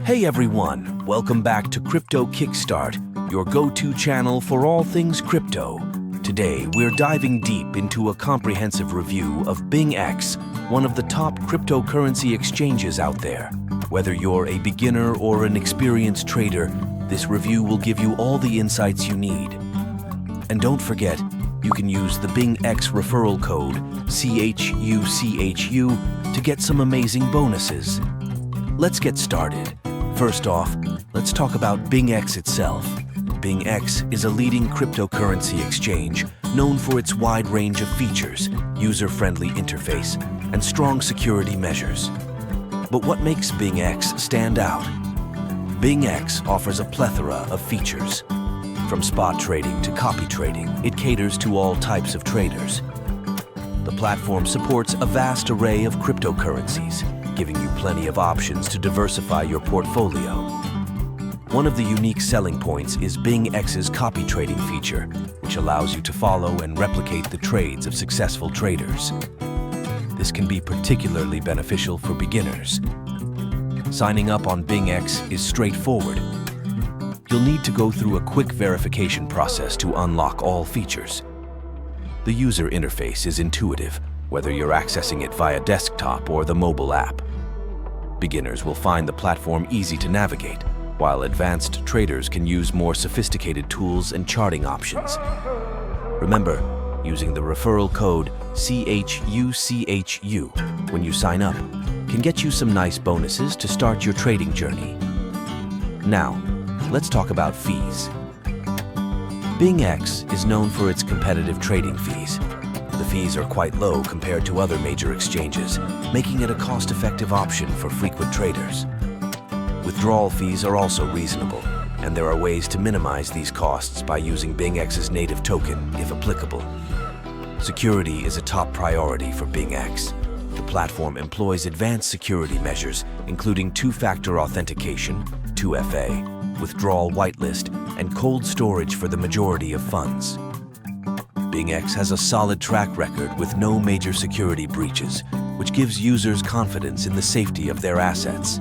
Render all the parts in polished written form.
Hey everyone, welcome back to Crypto Kickstart, your go-to channel for all things crypto. Today, we're diving deep into a comprehensive review of BingX, one of the top cryptocurrency exchanges out there. Whether you're a beginner or an experienced trader, this review will give you all the insights you need. And don't forget, you can use the BingX referral code CHUCHU to get some amazing bonuses. Let's get started. First off, let's talk about BingX itself. BingX is a leading cryptocurrency exchange known for its wide range of features, user-friendly interface, and strong security measures. But what makes BingX stand out? BingX offers a plethora of features. From spot trading to copy trading, it caters to all types of traders. The platform supports a vast array of cryptocurrencies, giving you plenty of options to diversify your portfolio. One of the unique selling points is BingX's copy trading feature, which allows you to follow and replicate the trades of successful traders. This can be particularly beneficial for beginners. Signing up on BingX is straightforward. You'll need to go through a quick verification process to unlock all features. The user interface is intuitive, whether you're accessing it via desktop or the mobile app. Beginners will find the platform easy to navigate, while advanced traders can use more sophisticated tools and charting options. Remember, using the referral code CHUCHU when you sign up can get you some nice bonuses to start your trading journey. Now, let's talk about fees. BingX is known for its competitive trading fees. The fees are quite low compared to other major exchanges, making it a cost-effective option for frequent traders. Withdrawal fees are also reasonable, and there are ways to minimize these costs by using BingX's native token, if applicable. Security is a top priority for BingX. The platform employs advanced security measures, including two-factor authentication, 2FA, withdrawal whitelist, and cold storage for the majority of funds. BingX has a solid track record with no major security breaches, which gives users confidence in the safety of their assets.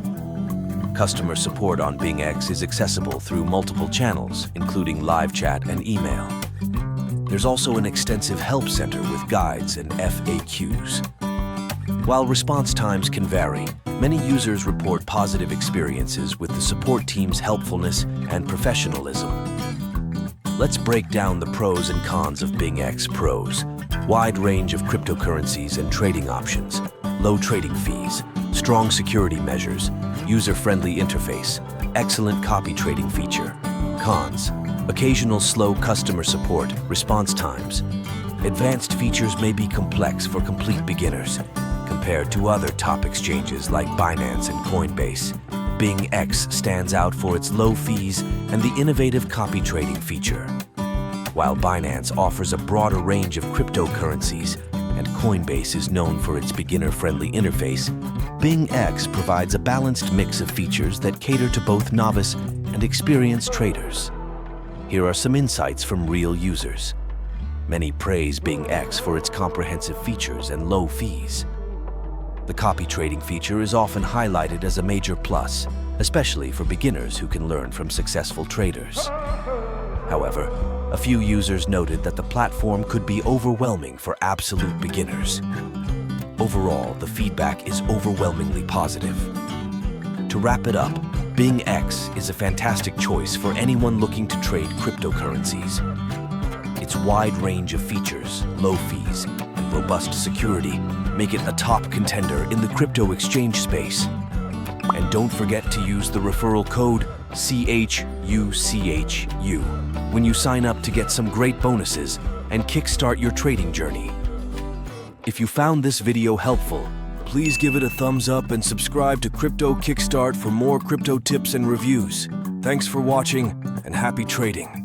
Customer support on BingX is accessible through multiple channels, including live chat and email. There's also an extensive help center with guides and FAQs. While response times can vary, many users report positive experiences with the support team's helpfulness and professionalism. Let's break down the pros and cons of BingX. Pros: wide range of cryptocurrencies and trading options, low trading fees, strong security measures, user-friendly interface, excellent copy trading feature. Cons: occasional slow customer support, response times. Advanced features may be complex for complete beginners. Compared to other top exchanges like Binance and Coinbase, BingX stands out for its low fees and the innovative copy trading feature. While Binance offers a broader range of cryptocurrencies and Coinbase is known for its beginner-friendly interface, BingX provides a balanced mix of features that cater to both novice and experienced traders. Here are some insights from real users. Many praise BingX for its comprehensive features and low fees. The copy trading feature is often highlighted as a major plus, especially for beginners who can learn from successful traders. However, a few users noted that the platform could be overwhelming for absolute beginners. Overall, the feedback is overwhelmingly positive. To wrap it up, BingX is a fantastic choice for anyone looking to trade cryptocurrencies. Its wide range of features, low fees, and robust security make it a top contender in the crypto exchange space. And don't forget to use the referral code CHUCHU when you sign up to get some great bonuses and kickstart your trading journey. If you found this video helpful, please give it a thumbs up and subscribe to Crypto Kickstart for more crypto tips and reviews. Thanks for watching and happy trading.